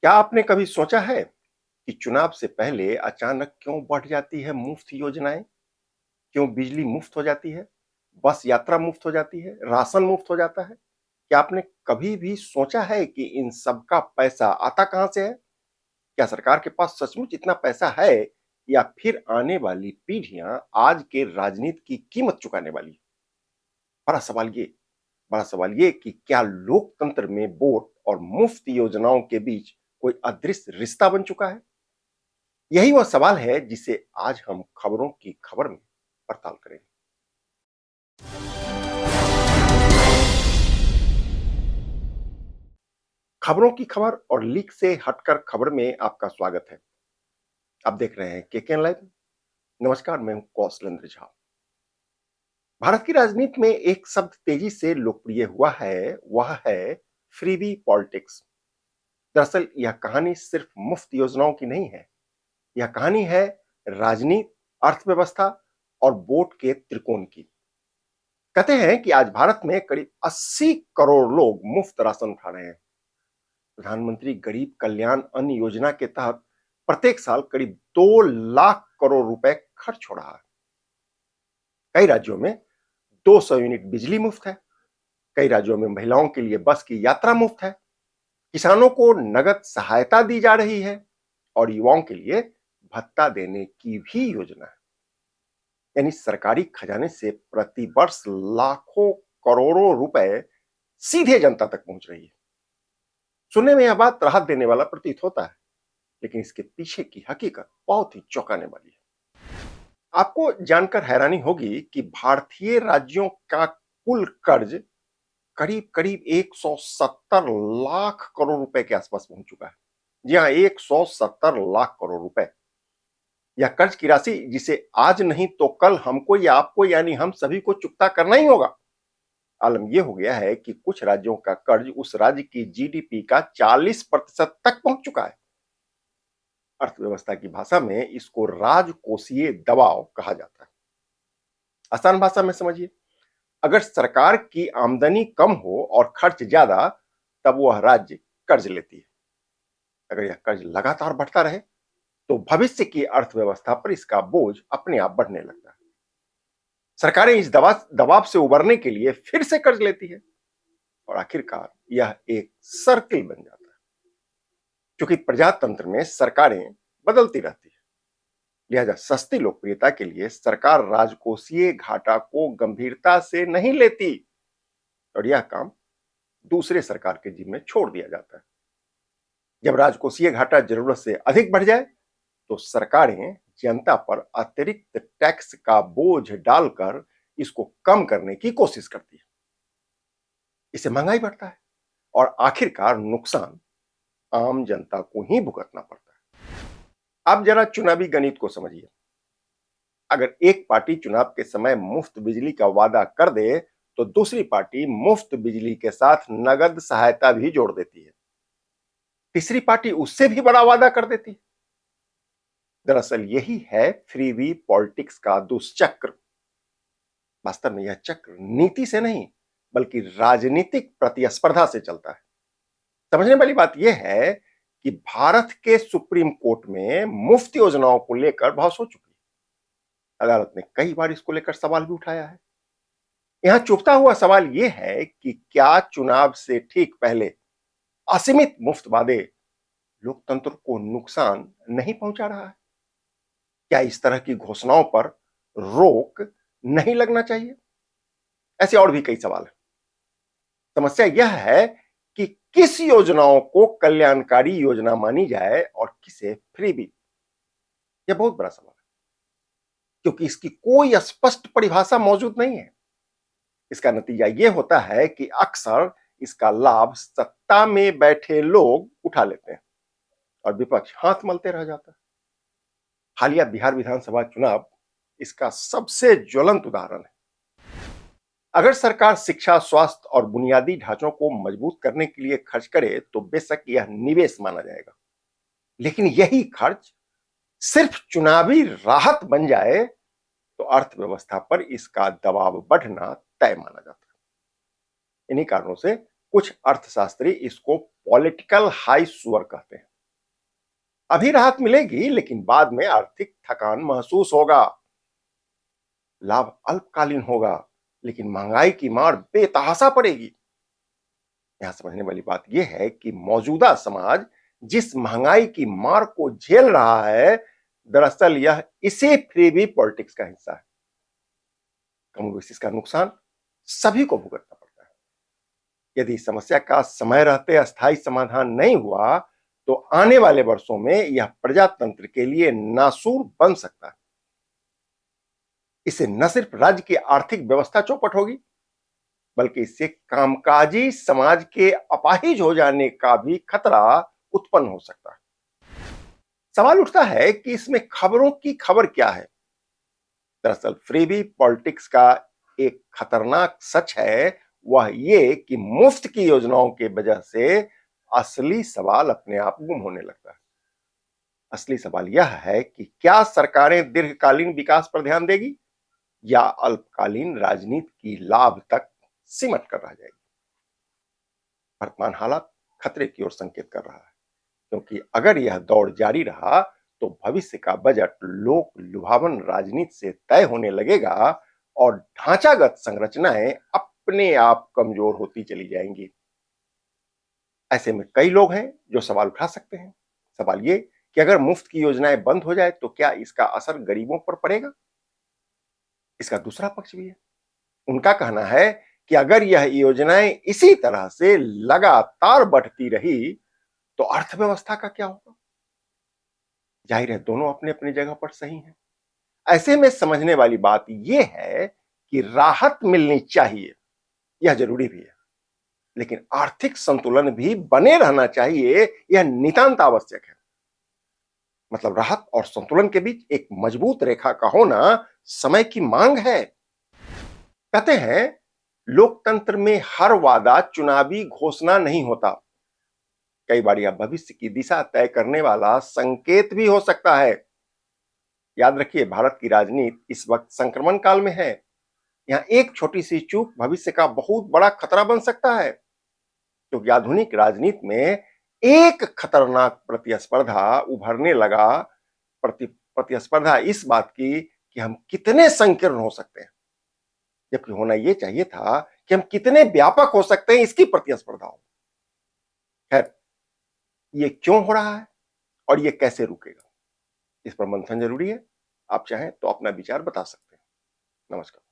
क्या आपने कभी सोचा है कि चुनाव से पहले अचानक क्यों बढ़ जाती है मुफ्त योजनाएं? क्यों बिजली मुफ्त हो जाती है? बस यात्रा मुफ्त हो जाती है? राशन मुफ्त हो जाता है? क्या आपने कभी भी सोचा है कि इन सब का पैसा आता कहां से है? क्या सरकार के पास सचमुच इतना पैसा है या फिर आने वाली पीढ़ियां आज के राजनीति की कीमत चुकाने वाली है? बड़ा सवाल ये बड़ा सवाल ये कि क्या लोकतंत्र में वोट और मुफ्त योजनाओं के बीच कोई अदृश्य रिश्ता बन चुका है? यही वह सवाल है जिसे आज हम खबरों की खबर में पड़ताल करेंगे। खबरों की खबर और लीक से हटकर खबर में आपका स्वागत है। आप देख रहे हैं केकेएन लाइव। नमस्कार, मैं हूं कौशलेंद्र झा। भारत की राजनीति में एक शब्द तेजी से लोकप्रिय हुआ है, वह है फ्रीबी पॉलिटिक्स। दरअसल यह कहानी सिर्फ मुफ्त योजनाओं की नहीं है। यह कहानी है राजनीति, अर्थव्यवस्था और वोट के त्रिकोण की। कहते हैं कि आज भारत में करीब 80 करोड़ लोग मुफ्त राशन उठा रहे हैं। प्रधानमंत्री गरीब कल्याण अन्न योजना के तहत प्रत्येक साल करीब 2 लाख करोड़ रुपए खर्च हो रहा है। कई राज्यों में 200 यूनिट बिजली मुफ्त है। कई राज्यों में महिलाओं के लिए बस की यात्रा मुफ्त है। किसानों को नगद सहायता दी जा रही है और युवाओं के लिए भत्ता देने की भी योजना है। यानी सरकारी खजाने से प्रति वर्ष लाखों करोड़ों रुपए सीधे जनता तक पहुंच रही है। सुनने में यह बात राहत देने वाला प्रतीत होता है, लेकिन इसके पीछे की हकीकत बहुत ही चौंकाने वाली है। आपको जानकर हैरानी होगी कि भारतीय राज्यों का कुल कर्ज करीब करीब 170 लाख करोड़ रुपए के आसपास पहुंच चुका है। जी हां, 170 लाख करोड़ रुपए। यह कर्ज की राशि जिसे आज नहीं तो कल हमको या आपको यानी हम सभी को चुकता करना ही होगा। आलम यह हो गया है कि कुछ राज्यों का कर्ज उस राज्य की जीडीपी का 40% तक पहुंच चुका है। अर्थव्यवस्था की भाषा में इसको राजकोषीय दबाव कहा जाता है। आसान भाषा में समझिए, अगर सरकार की आमदनी कम हो और खर्च ज्यादा, तब वह राज्य कर्ज लेती है। अगर यह कर्ज लगातार बढ़ता रहे तो भविष्य की अर्थव्यवस्था पर इसका बोझ अपने आप बढ़ने लगता है। सरकारें इस दबाव से उबरने के लिए फिर से कर्ज लेती है और आखिरकार यह एक सर्किल बन जाता है। क्योंकि प्रजातंत्र में सरकारें बदलती रहती है, लिहाजा सस्ती लोकप्रियता के लिए सरकार राजकोषीय घाटा को गंभीरता से नहीं लेती और यह काम दूसरे सरकार के जिम्मे छोड़ दिया जाता है। जब राजकोषीय घाटा जरूरत से अधिक बढ़ जाए तो सरकारें जनता पर अतिरिक्त टैक्स का बोझ डालकर इसको कम करने की कोशिश करती है। इससे महंगाई बढ़ता है और आखिरकार नुकसान आम जनता को ही भुगतना पड़ता है। आप जरा चुनावी गणित को समझिए। अगर एक पार्टी चुनाव के समय मुफ्त बिजली का वादा कर दे तो दूसरी पार्टी मुफ्त बिजली के साथ नगद सहायता भी जोड़ देती है। तीसरी पार्टी उससे भी बड़ा वादा कर देती है। दरअसल यही है फ्रीबी पॉलिटिक्स का दुष्चक्र। वास्तव में यह चक्र नीति से नहीं बल्कि राजनीतिक प्रतिस्पर्धा से चलता है। समझने वाली बात यह है कि भारत के सुप्रीम कोर्ट में मुफ्त योजनाओं को लेकर बहस हो चुकी है। अदालत ने कई बार इसको लेकर सवाल भी उठाया है। यहां चुभता हुआ सवाल यह है कि क्या चुनाव से ठीक पहले असीमित मुफ्त वादे लोकतंत्र को नुकसान नहीं पहुंचा रहा है? क्या इस तरह की घोषणाओं पर रोक नहीं लगना चाहिए? ऐसे और भी कई सवाल हैं। समस्या यह है कि किस योजनाओं को कल्याणकारी योजना मानी जाए और किसे फ्रीबी। यह बहुत बड़ा सवाल है क्योंकि इसकी कोई स्पष्ट परिभाषा मौजूद नहीं है। इसका नतीजा यह होता है कि अक्सर इसका लाभ सत्ता में बैठे लोग उठा लेते हैं और विपक्ष हाथ मलते रह जाता है। हालिया बिहार विधानसभा चुनाव इसका सबसे ज्वलंत उदाहरण है। अगर सरकार शिक्षा, स्वास्थ्य और बुनियादी ढांचों को मजबूत करने के लिए खर्च करे तो बेशक यह निवेश माना जाएगा, लेकिन यही खर्च सिर्फ चुनावी राहत बन जाए तो अर्थव्यवस्था पर इसका दबाव बढ़ना तय माना जाता है। इन्हीं कारणों से कुछ अर्थशास्त्री इसको पॉलिटिकल हाई सुअर कहते हैं। अभी राहत मिलेगी, लेकिन बाद में आर्थिक थकान महसूस होगा। लाभ अल्पकालीन होगा, लेकिन महंगाई की मार बेतहाशा पड़ेगी। यहां समझने वाली बात यह है कि मौजूदा समाज जिस महंगाई की मार को झेल रहा है, दरअसल यह इसी फ्रीबी पॉलिटिक्स का हिस्सा है। कम बेसी इसका नुकसान सभी को भुगतना पड़ता है। यदि समस्या का समय रहते अस्थायी समाधान नहीं हुआ, तो आने वाले वर्षों में यह प्रजातंत्र के लिए नासूर बन सकता है। इससे न सिर्फ राज्य की आर्थिक व्यवस्था चौपट होगी, बल्कि इससे कामकाजी समाज के अपाहिज हो जाने का भी खतरा उत्पन्न हो सकता है। सवाल उठता है कि इसमें खबरों की खबर क्या है। दरअसल फ्रीबी पॉलिटिक्स का एक खतरनाक सच है वह ये कि मुफ्त की योजनाओं की वजह से असली सवाल अपने आप गुम होने लगता है। असली सवाल यह है कि क्या सरकारें दीर्घकालीन विकास पर ध्यान देगी या अल्पकालीन राजनीति की लाभ तक सिमट कर रह जाएगी। वर्तमान हालात खतरे की ओर संकेत कर रहा है, क्योंकि अगर यह दौड़ जारी रहा तो भविष्य का बजट लोक लुभावन राजनीति से तय होने लगेगा और ढांचागत संरचनाएं अपने आप कमजोर होती चली जाएंगी। ऐसे में कई लोग हैं जो सवाल उठा सकते हैं। सवाल ये कि अगर मुफ्त की योजनाएं बंद हो जाए तो क्या इसका असर गरीबों पर पड़ेगा। इसका दूसरा पक्ष भी है। उनका कहना है कि अगर यह योजनाएं इसी तरह से लगातार बढ़ती रही तो अर्थव्यवस्था का क्या होगा। जाहिर है दोनों अपने अपनी जगह पर सही हैं। ऐसे में समझने वाली बात यह है कि राहत मिलनी चाहिए, यह जरूरी भी है, लेकिन आर्थिक संतुलन भी बने रहना चाहिए, यह नितांत आवश्यक है। मतलब राहत और संतुलन के बीच एक मजबूत रेखा का होना समय की मांग है। कहते हैं लोकतंत्र में हर वादा चुनावी घोषणा नहीं होता। कई बार यह भविष्य की दिशा तय करने वाला संकेत भी हो सकता है। याद रखिए भारत की राजनीति इस वक्त संक्रमण काल में है। यहां एक छोटी सी चूक भविष्य का बहुत बड़ा खतरा बन सकता है। क्योंकि आधुनिक राजनीति में एक खतरनाक प्रतिस्पर्धा उभरने लगा। प्रतिस्पर्धा इस बात की कि हम कितने संकीर्ण हो सकते हैं, जबकि होना यह चाहिए था कि हम कितने व्यापक हो सकते हैं, इसकी प्रतिस्पर्धा हो। खैर, ये क्यों हो रहा है और ये कैसे रुकेगा, इस पर मंथन जरूरी है। आप चाहें तो अपना विचार बता सकते हैं। नमस्कार।